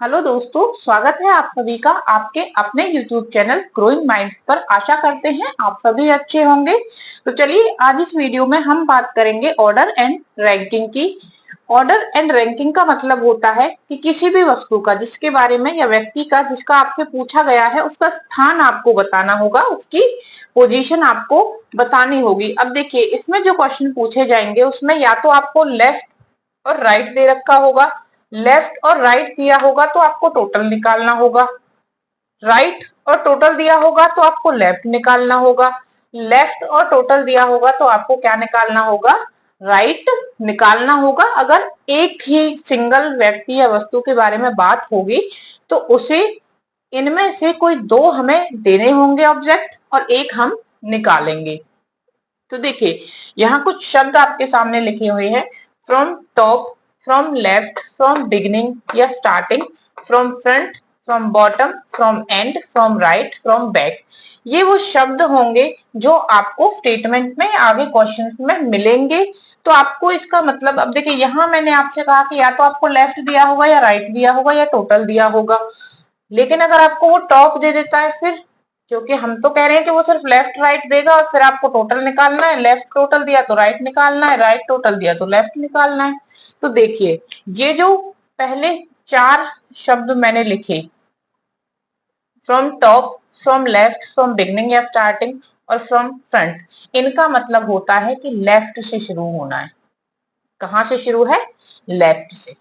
Hello दोस्तों, स्वागत है आप सभी का आपके अपने YouTube चैनल ग्रोइंग माइंड्स पर। आशा करते हैं आप सभी अच्छे होंगे। तो चलिए आज इस वीडियो में हम बात करेंगे ऑर्डर एंड रैंकिंग की। ऑर्डर एंड रैंकिंग का मतलब होता है कि किसी भी वस्तु का जिसके बारे में या व्यक्ति का जिसका आपसे पूछा गया है उसका स्थान आपको बताना होगा, उसकी पोजीशन आपको बतानी होगी। अब देखिए इसमें जो क्वेश्चन पूछे जाएंगे उसमें या तो आपको लेफ्ट और राइट दे रखा होगा, लेफ्ट और राइट दिया होगा तो आपको टोटल निकालना होगा, राइट और टोटल दिया होगा तो आपको लेफ्ट निकालना होगा, लेफ्ट और टोटल दिया होगा तो आपको क्या निकालना होगा, राइट निकालना होगा। अगर एक ही सिंगल व्यक्ति या वस्तु के बारे में बात होगी तो उसे इनमें से कोई दो हमें देने होंगे ऑब्जेक्ट और एक हम निकालेंगे। तो देखिए यहाँ कुछ शब्द आपके सामने लिखे हुए हैं, from top, from left, from beginning या starting, from front, from bottom, from end, from right, from back. ये वो शब्द होंगे जो आपको स्टेटमेंट में आगे क्वेश्चंस में मिलेंगे। तो आपको इसका मतलब, अब देखिए यहाँ मैंने आपसे कहा कि या तो आपको लेफ्ट दिया होगा या राइट दिया होगा या टोटल दिया होगा, लेकिन अगर आपको वो टॉप दे देता है फिर, क्योंकि हम तो कह रहे हैं कि वो सिर्फ लेफ्ट राइट देगा और फिर आपको टोटल निकालना है। लेफ्ट टोटल दिया तो राइट निकालना है, राइट टोटल दिया तो लेफ्ट निकालना है। तो देखिए ये जो पहले चार शब्द मैंने लिखे, from top, from left, from beginning या स्टार्टिंग और फ्रॉम फ्रंट, इनका मतलब होता है कि लेफ्ट से शुरू होना है। कहां से शुरू है? लेफ्ट से।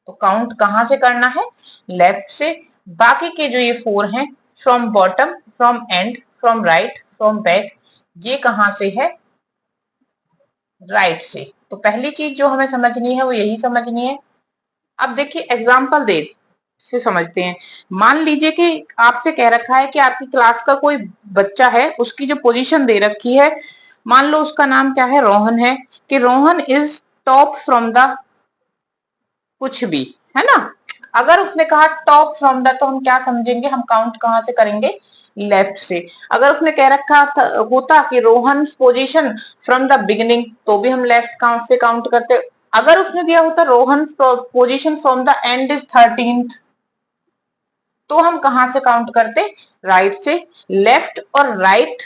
तो काउंट कहां से करना है? लेफ्ट से। बाकी के जो ये फोर हैं, from bottom, from end, from right, from back, ये कहां से है? राइट से। तो पहली चीज जो हमें समझनी है वो यही समझनी है। अब देखिए एग्जाम्पल दे से समझते हैं। मान लीजिए कि आपसे कह रखा है कि आपकी क्लास का कोई बच्चा है, उसकी जो पोजीशन दे रखी है, मान लो उसका नाम क्या है, रोहन है, कि Rohan is top from the कुछ भी, है ना। अगर उसने कहा टॉप फ्रॉम द तो हम क्या समझेंगे, हम काउंट कहां से करेंगे? लेफ्ट से। अगर उसने कह रखा होता कि Rohan position from the beginning तो भी हम लेफ्ट काउंट से काउंट करते। अगर उसने दिया होता Rohan position from the end is 13th तो हम कहां से काउंट करते? राइट से। लेफ्ट और राइट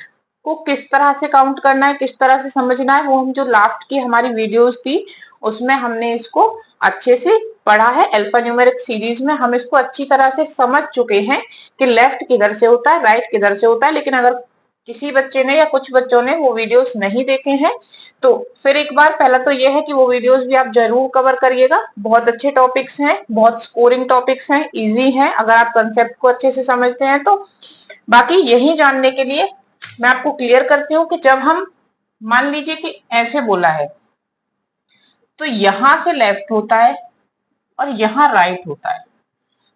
को किस तरह से काउंट करना है, किस तरह से समझना है, वो हम जो लास्ट की हमारी वीडियोस थी उसमें हमने इसको अच्छे से पढ़ा है। अल्फा न्यूमेरिक सीरीज में हम इसको अच्छी तरह से समझ चुके हैं कि लेफ्ट किधर से होता है, राइट किधर से होता है। लेकिन अगर किसी बच्चे ने या कुछ बच्चों ने वो वीडियोस नहीं देखे हैं तो फिर एक बार पहला तो ये है कि वो वीडियोस भी आप जरूर कवर करिएगा। बहुत अच्छे टॉपिक्स हैं, बहुत स्कोरिंग टॉपिक्स हैं, इजी हैं अगर आप कंसेप्ट को अच्छे से समझते हैं तो। बाकी यही जानने के लिए मैं आपको क्लियर करती हूँ कि जब हम मान लीजिए कि ऐसे बोला है तो यहां से लेफ्ट होता है और यहाँ राइट होता है।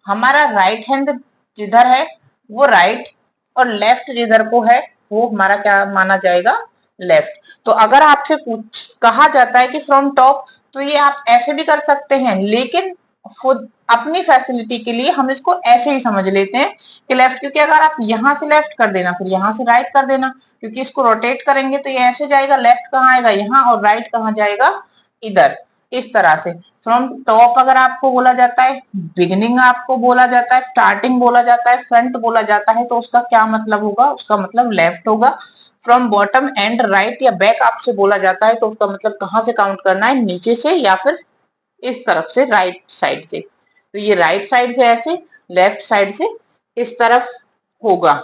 हमारा राइट हैंड जिधर है वो राइट और लेफ्ट जिधर को है वो हमारा क्या माना जाएगा? लेफ्ट। तो अगर आपसे पूछ कहा जाता है कि फ्रॉम टॉप तो ये आप ऐसे भी कर सकते हैं, लेकिन खुद अपनी फैसिलिटी के लिए हम इसको ऐसे ही समझ लेते हैं कि लेफ्ट, क्योंकि अगर आप यहां से लेफ्ट कर देना फिर यहां से राइट कर देना, क्योंकि इसको रोटेट करेंगे तो ये ऐसे जाएगा, लेफ्ट कहाँ आएगा? यहाँ, और राइट कहाँ जाएगा? इधर। इस तरह से फ्रॉम टॉप अगर आपको बोला जाता है, बिगिनिंग आपको बोला जाता है, स्टार्टिंग बोला जाता है, फ्रंट बोला जाता है तो उसका क्या मतलब होगा? उसका मतलब लेफ्ट होगा। फ्रॉम बॉटम, एंड, राइट या बैक आपसे बोला जाता है तो उसका मतलब कहां से काउंट करना है? नीचे से या फिर इस तरफ से, राइट साइड से। तो ये राइट साइड से ऐसे, लेफ्ट साइड से इस तरफ होगा।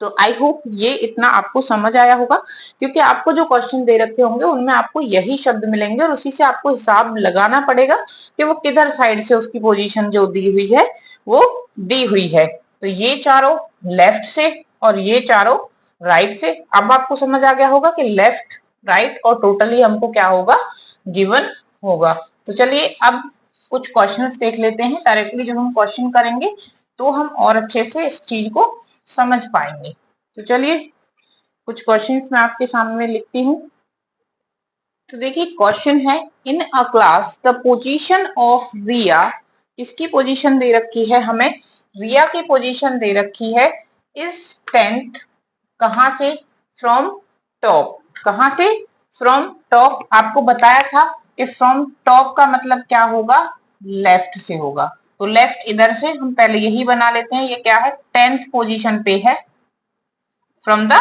तो आई होप ये इतना आपको समझ आया होगा, क्योंकि आपको जो क्वेश्चन दे रखे होंगे उनमें आपको यही शब्द मिलेंगे और उसी से आपको हिसाब लगाना पड़ेगा कि वो किधर साइड से उसकी पोजीशन जो दी हुई है वो दी हुई है। तो ये चारों लेफ्ट से और ये चारों राइट से। अब आपको समझ आ गया होगा कि लेफ्ट, राइट और टोटली हमको क्या होगा? गिवन होगा। तो चलिए अब कुछ क्वेश्चंस देख लेते हैं। डायरेक्टली जब हम क्वेश्चन करेंगे तो हम और अच्छे से इस चीज को समझ पाएंगे। तो चलिए कुछ क्वेश्चंस मैं आपके सामने लिखती हूँ। तो देखिए क्वेश्चन है, in a class the position of Riya, किसकी पोजीशन दे रखी है हमें? रिया की पोजीशन दे रखी है इज 10th। कहां से? From top. कहां से? From top. आपको बताया था कि फ्रॉम टॉप का मतलब क्या होगा? लेफ्ट से होगा। तो लेफ्ट इधर से हम पहले यही बना लेते हैं, ये क्या है 10th पोजीशन पे है फ्रॉम द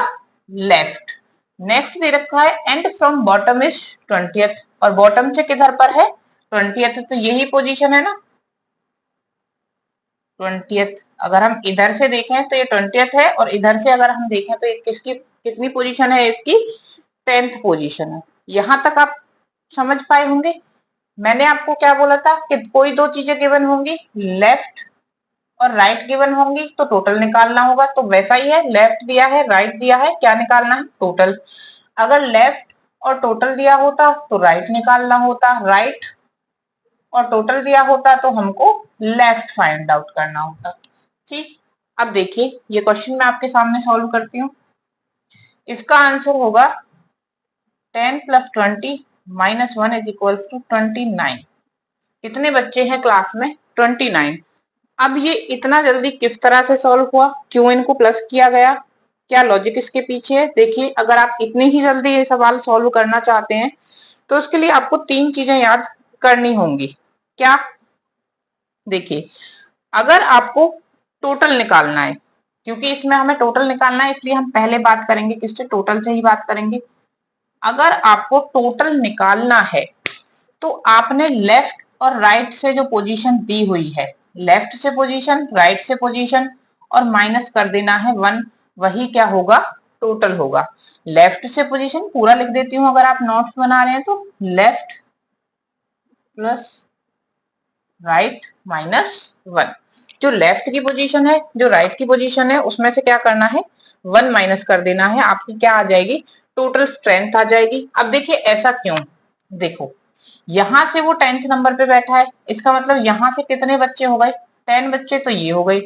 लेफ्ट। नेक्स्ट दे रखा है and from bottom is 20th, और बॉटम से किधर पर है 20th, तो यही पोजीशन है ना 20th। अगर हम इधर से देखें तो ये 20th है, और इधर से अगर हम देखें तो ये किसकी कितनी पोजीशन है, इसकी 10th पोजीशन है। यहां तक आप समझ पाए होंगे। मैंने आपको क्या बोला था कि कोई दो चीजें गिवन होंगी, लेफ्ट और राइट गिवन होंगी तो टोटल निकालना होगा, तो वैसा ही है, लेफ्ट दिया है राइट दिया है, क्या निकालना है टोटल। अगर लेफ्ट और टोटल दिया होता तो राइट निकालना होता, राइट और टोटल दिया होता तो हमको लेफ्ट फाइंड आउट करना होता। ठीक, अब देखिए ये क्वेश्चन मैं आपके सामने सॉल्व करती हूँ। इसका आंसर होगा 10 + 20 - 1 = 29। कितने बच्चे हैं क्लास में 29। अब ये इतना जल्दी किस तरह से सॉल्व हुआ, क्यों इनको प्लस किया गया, क्या लॉजिक इसके पीछे है। देखिए अगर आप इतनी ही जल्दी ये सवाल सॉल्व करना चाहते हैं तो उसके लिए आपको 3 चीजें याद करनी होंगी। क्या, देखिए अगर आपको टोटल निकालना है, क्योंकि इसमें हमें टोटल निकालना है इसलिए हम पहले बात करेंगे किससे, टोटल से ही बात करेंगे। अगर आपको टोटल निकालना है तो आपने लेफ्ट और राइट से जो पोजीशन दी हुई है, लेफ्ट से पोजीशन राइट से पोजीशन, और माइनस कर देना है 1, वही क्या होगा टोटल होगा। लेफ्ट से पोजीशन पूरा लिख देती हूँ अगर आप नोट्स बना रहे हैं तो, लेफ्ट प्लस राइट -1। जो लेफ्ट की पोजीशन है जो राइट की पोजीशन है उसमें से क्या करना है 1 माइनस कर देना है, आपकी क्या आ जाएगी टोटल स्ट्रेंथ आ जाएगी। अब देखिए ऐसा क्यों, देखो यहां से वो 10th नंबर पे बैठा है, इसका मतलब यहां से कितने बच्चे हो गए 10 बच्चे, तो ये हो गई।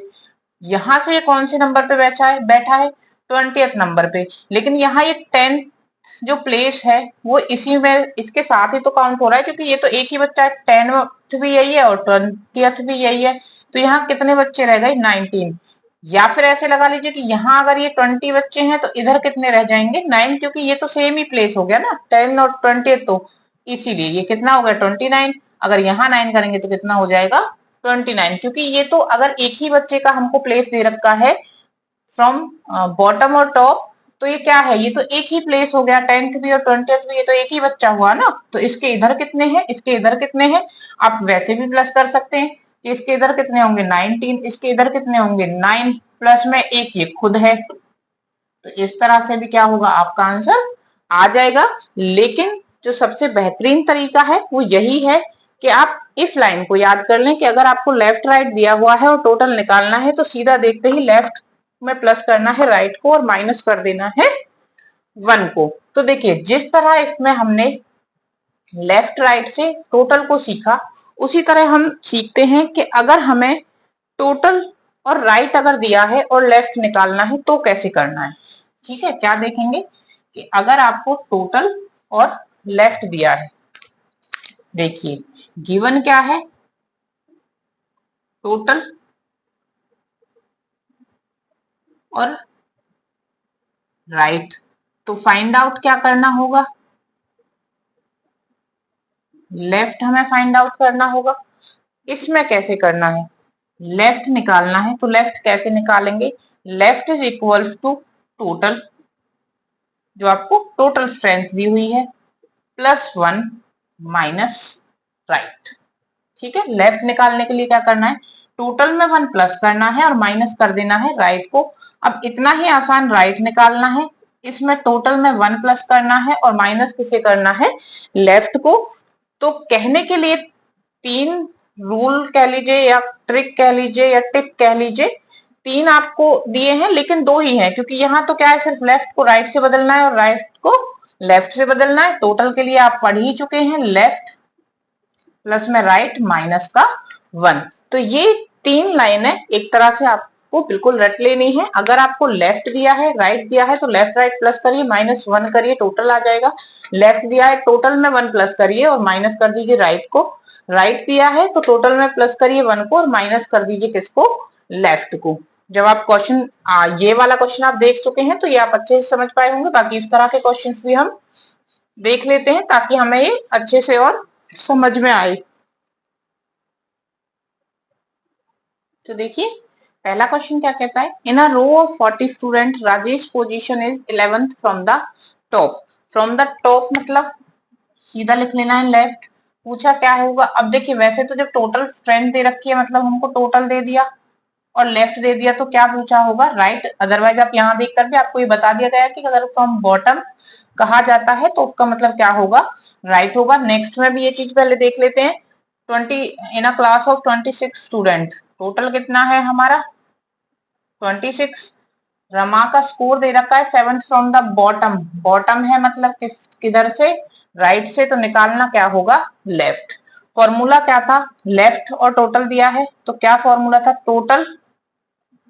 यहां से ये कौन से नंबर पे बैठा है 20th नंबर पे, लेकिन यहाँ ये 10th जो प्लेस है वो इसी में इसके साथ ही तो काउंट हो रहा है, क्योंकि ये तो एक ही बच्चा है, 10th भी यही है और 20th भी यही है, तो यहाँ कितने बच्चे रह गए 19। या फिर ऐसे लगा लीजिए कि यहाँ अगर ये 20 बच्चे हैं तो इधर कितने रह जाएंगे 9, क्योंकि ये तो सेम ही प्लेस हो गया ना 10 और 20, तो इसीलिए ये कितना हो गया 29। अगर यहाँ 9 करेंगे तो कितना हो जाएगा 29, क्योंकि ये तो अगर एक ही बच्चे का हमको प्लेस दे रखा है फ्रॉम बॉटम और टॉप, तो ये क्या है ये तो एक ही प्लेस हो गया, 10th भी और 20th भी ये तो एक ही बच्चा हुआ ना, तो इसके इधर कितने हैं इसके इधर कितने हैं, आप वैसे भी प्लस कर सकते हैं कि इसके इधर कितने होंगे 19, इसके इधर कितने होंगे 9, प्लस में एक ये खुद है, तो इस तरह से भी क्या होगा आपका आंसर आ जाएगा। लेकिन जो सबसे बेहतरीन तरीका है वो यही है कि आप इस लाइन को याद कर लें कि अगर आपको लेफ्ट राइट दिया हुआ है और टोटल निकालना है तो सीधा देखते ही लेफ्ट में प्लस करना है राइट को और माइनस कर देना है 1 को। तो देखिए जिस तरह इसमें हमने लेफ्ट राइट से टोटल को सीखा, उसी तरह हम सीखते हैं कि अगर हमें टोटल और राइट अगर दिया है और लेफ्ट निकालना है तो कैसे करना है। ठीक है, क्या देखेंगे कि अगर आपको टोटल और लेफ्ट दिया है, देखिए गिवन क्या है टोटल और राइट, तो फाइंड आउट क्या करना होगा लेफ्ट हमें फाइंड आउट करना होगा। इसमें कैसे करना है, लेफ्ट निकालना है तो लेफ्ट कैसे निकालेंगे, left is equal to total, जो आपको टोटल स्ट्रेंथ दी हुई है, +1 माइनस राइट। ठीक है, लेफ्ट निकालने के लिए क्या करना है टोटल में 1 प्लस करना है और माइनस कर देना है राइट को। अब इतना ही आसान राइट निकालना है, इसमें टोटल में 1 प्लस करना है और माइनस किसे करना है लेफ्ट को। तो कहने के लिए 3 रूल कह लीजिए या ट्रिक कह लीजिए या टिप कह लीजिए, 3 आपको दिए हैं लेकिन 2 ही हैं, क्योंकि यहाँ तो क्या है सिर्फ लेफ्ट को राइट से बदलना है और राइट को लेफ्ट से बदलना है। टोटल के लिए आप पढ़ ही चुके हैं, लेफ्ट प्लस में राइट माइनस का 1। तो ये 3 लाइनें एक तरह से आपको बिल्कुल रट लेनी है। अगर आपको लेफ्ट दिया है राइट दिया है तो लेफ्ट राइट प्लस करिए -1 करिए टोटल आ जाएगा। लेफ्ट दिया है टोटल में 1 प्लस करिए और माइनस कर दीजिए राइट को। राइट दिया है तो टोटल में प्लस करिए 1 को और माइनस कर दीजिए किसको लेफ्ट को। जब आप क्वेश्चन ये वाला क्वेश्चन आप देख चुके हैं तो ये आप अच्छे से समझ पाए होंगे। बाकी इस तरह के क्वेश्चंस भी हम देख लेते हैं ताकि हमें ये अच्छे से और समझ में आए। तो देखिए पहला क्वेश्चन क्या कहता है, in a row of 40 student Rajesh position is 11th from the top. From the top मतलब सीधा लिख लेना है लेफ्ट। पूछा क्या होगा, अब देखिए वैसे तो जब टोटल स्ट्रेंथ दे रखी है मतलब हमको टोटल दे दिया और लेफ्ट दे दिया तो क्या पूछा होगा, राइट। अदरवाइज आप यहाँ देख कर भी आपको ये बता दिया गया है कि अगर फ्रॉम बॉटम कहा जाता है तो उसका मतलब क्या होगा, राइट होगा। नेक्स्ट में भी ये चीज पहले देख लेते हैं। 20 in a class of 26 student, total कितना है हमारा 26। रमा का स्कोर दे रखा है 7th from the bottom. Bottom है मतलब किधर से, राइट से, तो निकालना क्या होगा, लेफ्ट। फॉर्मूला क्या था, लेफ्ट और टोटल दिया है तो क्या फॉर्मूला था, total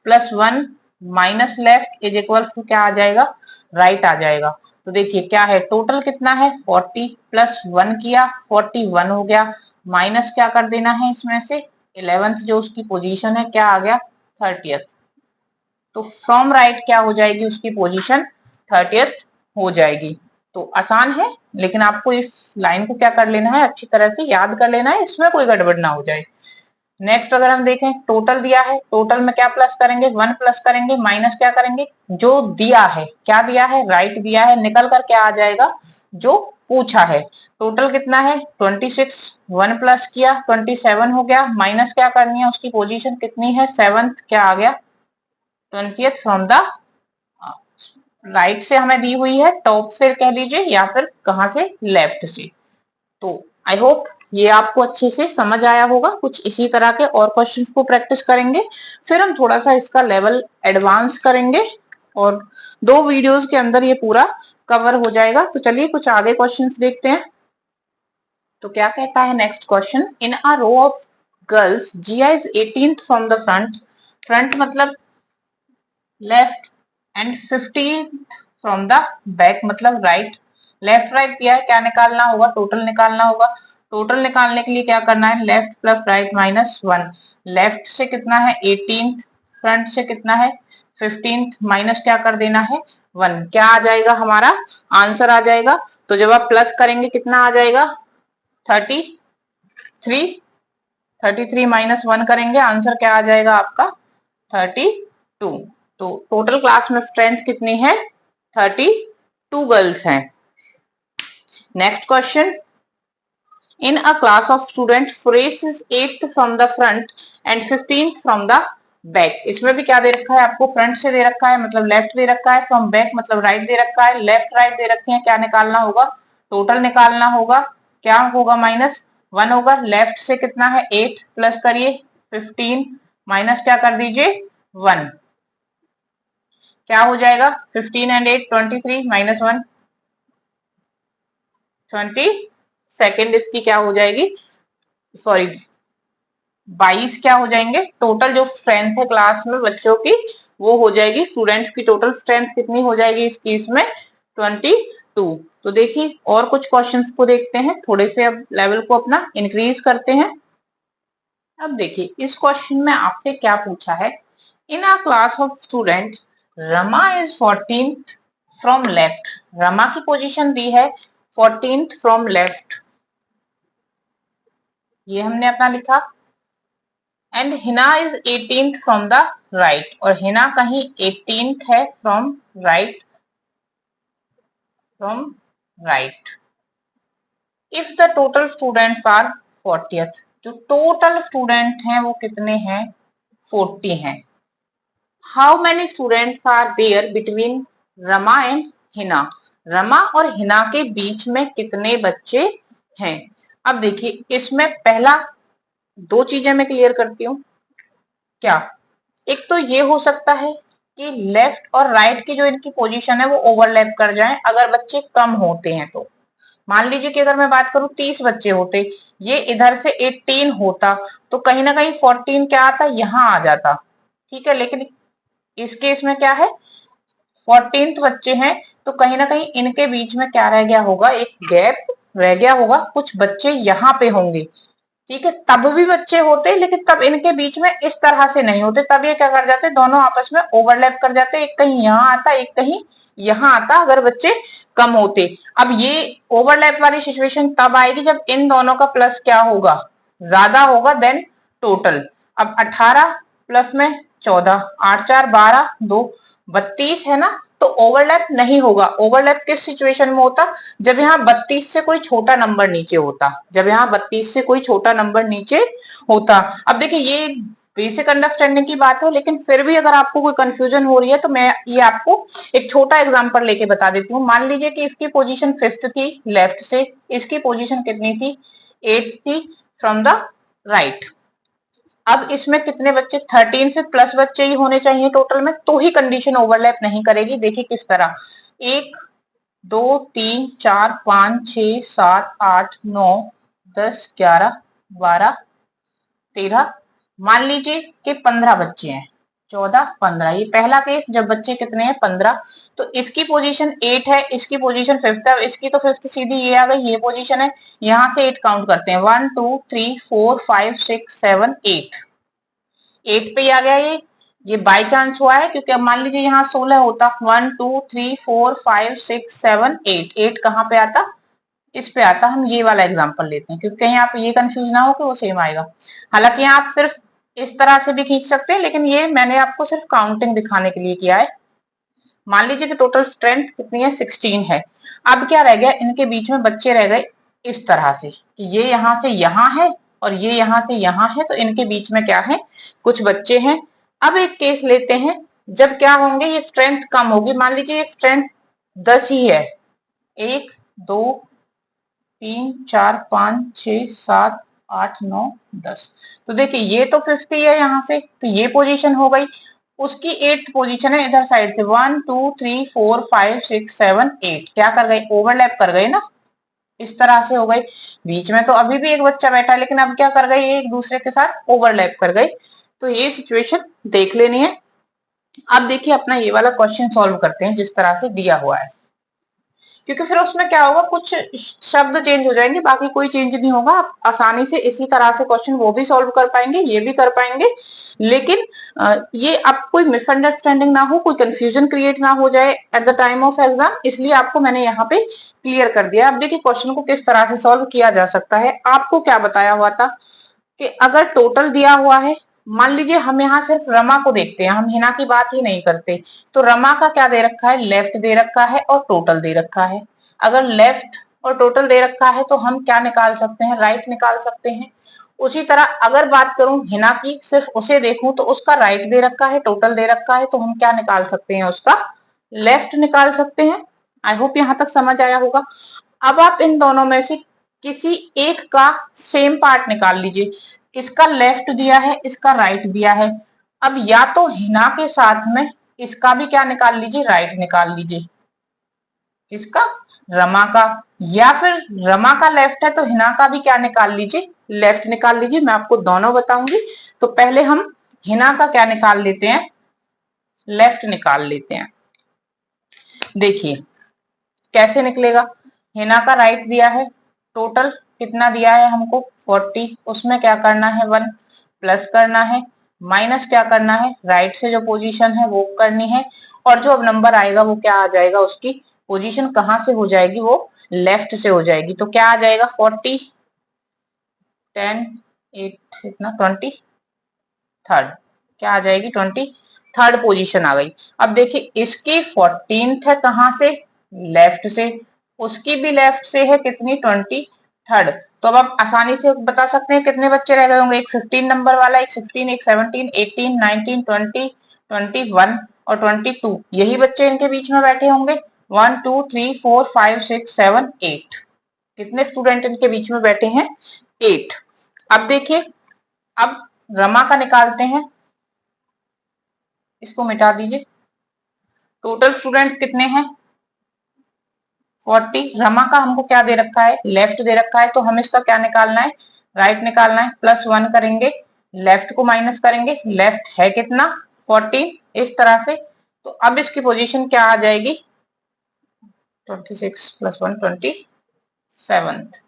plus 1 minus left is equal to क्या आ जाएगा, राइट आ जाएगा। तो देखिए क्या है, टोटल कितना है 40 प्लस 1 किया 41 हो गया, माइनस क्या कर देना है इसमें से 11th जो उसकी पोजीशन है क्या आ गया 30th। तो फ्रॉम राइट क्या हो जाएगी उसकी पोजीशन 30th हो जाएगी। तो आसान है, लेकिन आपको इस लाइन को क्या कर लेना है, अच्छी तरह से याद कर लेना है, इसमें कोई गड़बड़ ना हो जाए। नेक्स्ट अगर हम देखें, टोटल दिया है, टोटल में क्या प्लस करेंगे 1 प्लस करेंगे, माइनस क्या करेंगे, जो दिया है, क्या दिया है, राइट दिया है, निकल कर क्या आ जाएगा, जो पूछा है। टोटल कितना है 26, 1 प्लस किया 27 हो गया, माइनस क्या करनी है उसकी पोजीशन कितनी है 7th, क्या आ गया 20th फ्रॉम द राइट से हमें दी हुई है, टॉप से कह लीजिए या फिर कहां से, लेफ्ट से। तो आई होप ये आपको अच्छे से समझ आया होगा। कुछ इसी तरह के और क्वेश्चंस को प्रैक्टिस करेंगे, फिर हम थोड़ा सा इसका लेवल एडवांस करेंगे और 2 वीडियोस के अंदर ये पूरा कवर हो जाएगा। तो चलिए कुछ आगे क्वेश्चंस देखते हैं। तो क्या कहता है next question, in a row of girls Jiya is 18th from the front. Front मतलब left and 15th from the back मतलब राइट। लेफ्ट राइट दिया है, क्या निकालना होगा, टोटल निकालना होगा। टोटल निकालने के लिए क्या करना है, left plus right minus 1। Left से कितना है 18th, फ्रंट से कितना है 15th, माइनस क्या कर देना है 1। क्या आ जाएगा हमारा आंसर आ जाएगा। तो जब आप प्लस करेंगे कितना आ जाएगा 33। 33 माइनस 1 करेंगे, आंसर क्या आ जाएगा आपका 32। तो टोटल क्लास में स्ट्रेंथ कितनी है 32 गर्ल्स हैं। Next question, in a class of student Suresh is 8th from the front end 15th from the back. इसमें भी क्या दे रखा है आपको, फ्रंट से दे रखा है मतलब लेफ्ट दे रखा है, फ्रॉम बैक मतलब राइट दे रखा है, लेफ्ट राइट दे रखे हैं, क्या निकालना होगा, टोटल निकालना होगा। क्या होगा माइनस 1 होगा। लेफ्ट से कितना है 8 प्लस करिए 15 माइनस क्या कर दीजिए 1, क्या हो जाएगा 15 एंड 8 23 माइनस 1 20 सेकेंड, इसकी क्या हो जाएगी, सॉरी 22 क्या हो जाएंगे। टोटल जो स्ट्रेंथ है क्लास में बच्चों की वो हो जाएगी, स्टूडेंट्स की टोटल स्ट्रेंथ कितनी हो जाएगी इसकी, इसमें 22। तो देखिए और कुछ क्वेश्चंस को देखते हैं, थोड़े से अब लेवल को अपना इंक्रीज करते हैं। अब देखिए इस क्वेश्चन में आपसे क्या पूछा है, in a class of student Rama is 14th from left. Rama की पोजीशन दी है 14th फ्रॉम लेफ्ट, ये हमने अपना लिखा। And Hina is 18th from the right, और हिना कहीं 18th है from right, from right. If the total students are 40th, जो टोटल स्टूडेंट हैं वो कितने हैं 40 हैं। How many students are there between Rama and Hina. Rama और हिना के बीच में कितने बच्चे हैं। अब देखिए इसमें पहला 2 चीजें मैं क्लियर करती हूँ। क्या, एक तो ये हो सकता है कि लेफ्ट और राइट की जो इनकी पोजीशन है वो ओवरलैप कर जाएं अगर बच्चे कम होते हैं तो। मान लीजिए कि अगर मैं बात करूं 30 बच्चे होते, ये इधर से 18 होता, तो कहीं ना कहीं 14 क्या आता, यहाँ आ जाता, ठीक है। लेकिन इस केस में क्या है 14th बच्चे हैं, तो कहीं ना कहीं इनके बीच में क्या रह गया होगा, एक गैप रह गया होगा, कुछ बच्चे यहाँ पे होंगे, ठीक है। तब भी बच्चे होते लेकिन तब इनके बीच में इस तरह से नहीं होते, तब ये क्या कर जाते दोनों आपस में ओवरलैप कर जाते, एक कहीं यहाँ आता एक कहीं यहाँ आता अगर बच्चे कम होते। अब ये ओवरलैप वाली सिचुएशन तब आएगी जब इन दोनों का प्लस क्या होगा, ज्यादा होगा देन टोटल। अब 18 प्लस में 14, 8 4 12, 2 32 है ना। तो ओवरलैप नहीं होगा। ओवरलैप किस सिचुएशन में होता, जब यहाँ 32 से कोई छोटा नंबर नीचे होता, जब यहाँ 32 से कोई छोटा नंबर नीचे होता। अब देखिए ये बेसिक अंडरस्टैंडिंग की बात है, लेकिन फिर भी अगर आपको कोई कंफ्यूजन हो रही है तो मैं ये आपको एक छोटा एग्जांपल लेके बता देती हूँ। मान लीजिए कि इसकी पोजीशन 5th थी लेफ्ट से, इसकी पोजीशन कितनी थी 8th थी फ्रॉम द राइट। अब इसमें कितने बच्चे 13 से प्लस बच्चे ही होने चाहिए टोटल में, तो ही कंडीशन ओवरलैप नहीं करेगी। देखिए किस तरह, 1 2 3 4 5 6 7 8 9 10 11 12 13, मान लीजिए कि 15 बच्चे हैं, 14 15, ये पहला केस जब बच्चे कितने हैं 15। तो इसकी पोजीशन 8 है, इसकी पोजीशन 5th है, इसकी तो 5th सीधी ये आ गई, ये पोजीशन है। यहां से 8 काउंट करते हैं, 1 2 3 4 5 6 7 8, 8 पे ही आ गया ये बाय चांस हुआ है, क्योंकि अब मान लीजिए यहाँ 16 होता, 1 2 3 4 5 6 7 8, 8 कहाँ पे आता, इस पे आता। हम ये वाला एग्जांपल लेते हैं क्योंकि कहीं आप ये कंफ्यूज ना हो कि वो सेम आएगा। हालांकि आप सिर्फ इस तरह से भी खींच सकते हैं, लेकिन ये मैंने आपको सिर्फ काउंटिंग दिखाने के लिए किया है। मान लीजिए कि टोटल स्ट्रेंथ कितनी है 16 है। अब क्या रह गया, इनके बीच में बच्चे रह गए इस तरह से कि ये यहाँ से यहाँ है और ये यहाँ से यहाँ है, तो इनके बीच में क्या है, कुछ बच्चे हैं। अब एक केस लेते हैं जब क्या होंगे, ये स्ट्रेंथ कम होगी। मान लीजिए ये स्ट्रेंथ 10 ही है, 1 2 3 4 5 6 7 8 9 10। तो देखिए ये तो 50 है यहाँ से, तो ये पोजीशन हो गई। उसकी 8th पोजीशन है इधर साइड से, 1 2 3 4 5 6 7 8, क्या कर गए, ओवरलैप कर गए ना, इस तरह से हो गई। बीच में तो अभी भी एक बच्चा बैठा है, लेकिन अब क्या कर गए, ये एक दूसरे के साथ ओवरलैप कर गए। तो ये सिचुएशन देख लेनी है। अब देखिए अपना ये वाला क्वेश्चन सॉल्व करते हैं जिस तरह से दिया हुआ है, क्योंकि फिर उसमें क्या होगा, कुछ शब्द चेंज हो जाएंगे, बाकी कोई चेंज नहीं होगा। आप आसानी से इसी तरह से क्वेश्चन वो भी सॉल्व कर पाएंगे, ये भी कर पाएंगे। लेकिन ये अब कोई मिसअंडरस्टैंडिंग ना हो, कोई कंफ्यूजन क्रिएट ना हो जाए at the time of exam, इसलिए आपको मैंने यहाँ पे क्लियर कर दिया। अब देखिए क्वेश्चन को किस तरह से सॉल्व किया जा सकता है। आपको क्या बताया हुआ था कि अगर टोटल दिया हुआ है, मान लीजिए हम यहाँ सिर्फ रमा को देखते हैं, हम हिना की बात ही नहीं करते, तो रमा का क्या दे रखा है, लेफ्ट दे रखा है और टोटल दे रखा है। अगर लेफ्ट और टोटल दे रखा है तो हम क्या निकाल सकते हैं, राइट निकाल सकते हैं। उसी तरह अगर बात करूं हिना की, सिर्फ उसे देखूं तो उसका राइट दे रखा है, टोटल दे रखा है, तो हम क्या निकाल सकते हैं, उसका लेफ्ट निकाल सकते हैं। आई होप यहां तक समझ आया होगा। अब आप इन दोनों में से किसी एक का सेम पार्ट निकाल लीजिए। इसका लेफ्ट दिया है, इसका राइट दिया है। अब या तो हिना के साथ में इसका भी क्या निकाल लीजिए, राइट निकाल लीजिए, इसका रमा का, या फिर रमा का लेफ्ट है तो हिना का भी क्या निकाल लीजिए, लेफ्ट निकाल लीजिए। मैं आपको दोनों बताऊंगी। तो पहले हम हिना का क्या निकाल लेते हैं, लेफ्ट निकाल लेते हैं। देखिए कैसे निकलेगा, हिना का राइट दिया है, टोटल कितना दिया है हमको 40, उसमें क्या करना है 1 प्लस करना है, माइनस क्या करना है, राइट से जो पोजीशन है वो करनी है, और जो अब नंबर आएगा वो क्या आ जाएगा, उसकी पोजीशन कहां से हो जाएगी, वो लेफ्ट से हो जाएगी। तो क्या आ जाएगा 40 10 8 इतना 23, क्या आ जाएगी 23rd पोजीशन आ गई। अब देखिए इसकी 14th है कहां से, लेफ्ट से, उसकी भी लेफ्ट से है कितनी 23rd। तो अब आप आसानी से बता सकते हैं कितने बच्चे रह गए होंगे, एक 15 नंबर वाला, एक 16, एक 17, 18 19 20 21 और 22, यही बच्चे इनके बीच में बैठे होंगे। 1 2 3 4 5 6 7 8, कितने स्टूडेंट इनके बीच में बैठे हैं 8। अब देखिए अब रमा का निकालते हैं, इसको मिटा दीजिए। टोटल स्टूडेंट्स कितने हैं 40, रमा का हमको क्या दे रखा है, लेफ्ट दे रखा है, तो हम इसका क्या निकालना है, राइट निकालना है। +1 करेंगे, लेफ्ट को माइनस करेंगे, लेफ्ट है कितना 14, इस तरह से। तो अब इसकी पोजीशन क्या आ जाएगी 26 + 1 27,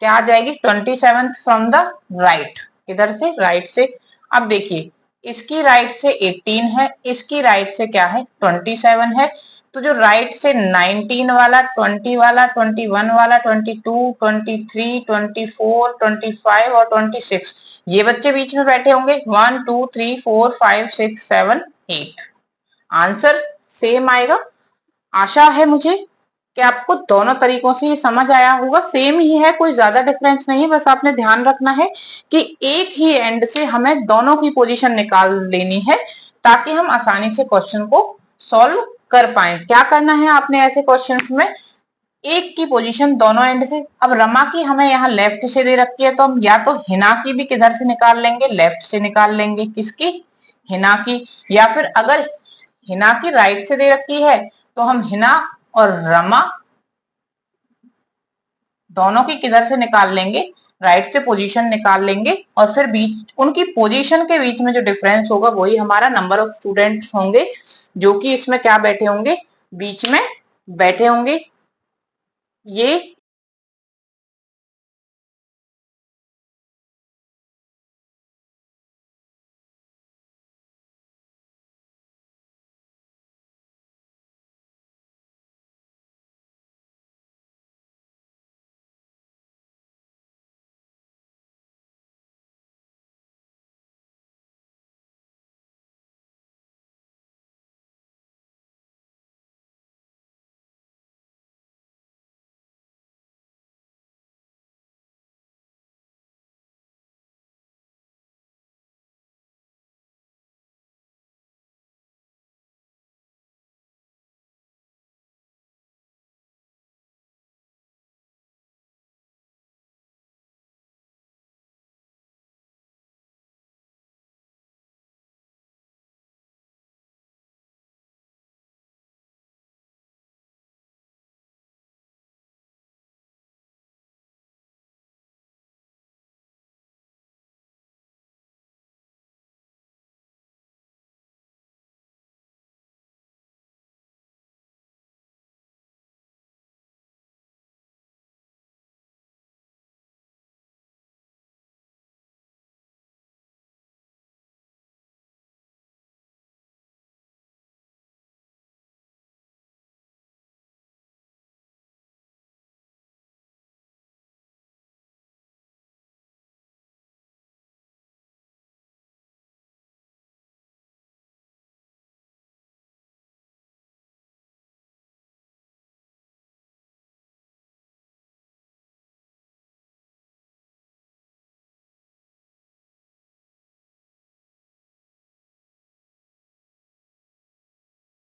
क्या आ जाएगी 27th फ्रॉम द राइट, किधर से, राइट से। अब देखिए इसकी राइट से 18 है, इसकी राइट से क्या है 27 है। तो जो राइट से 19 वाला, 20 वाला, 21 वाला, 22, 23, 24, 25 और 26, ये बच्चे बीच में बैठे होंगे। 1 2 3 4 5 6 7 8, आंसर सेम आएगा। आशा है मुझे कि आपको दोनों तरीकों से ये समझ आया होगा, सेम ही है, कोई ज्यादा डिफरेंस नहीं है। बस आपने ध्यान रखना है कि एक ही एंड से हमें दोनों की पोजीशन निकाल लेनी है ताकि हम आसानी से क्वेश्चन को सॉल्व कर पाए। क्या करना है आपने ऐसे क्वेश्चंस में, एक की पोजीशन दोनों एंड से। अब रमा की हमें यहाँ लेफ्ट से दे रखी है, तो हम या तो हिना की भी किधर से निकाल लेंगे, लेफ्ट से निकाल लेंगे। किसकी? हिना की। या फिर अगर हिना की राइट से दे रखी है तो हम हिना और रमा दोनों की किधर से निकाल लेंगे, राइट से पोजीशन निकाल लेंगे। और फिर बीच उनकी पोजीशन के बीच में जो डिफरेंस होगा वही हमारा नंबर ऑफ स्टूडेंट्स होंगे जो कि इसमें क्या बैठे होंगे, बीच में बैठे होंगे। ये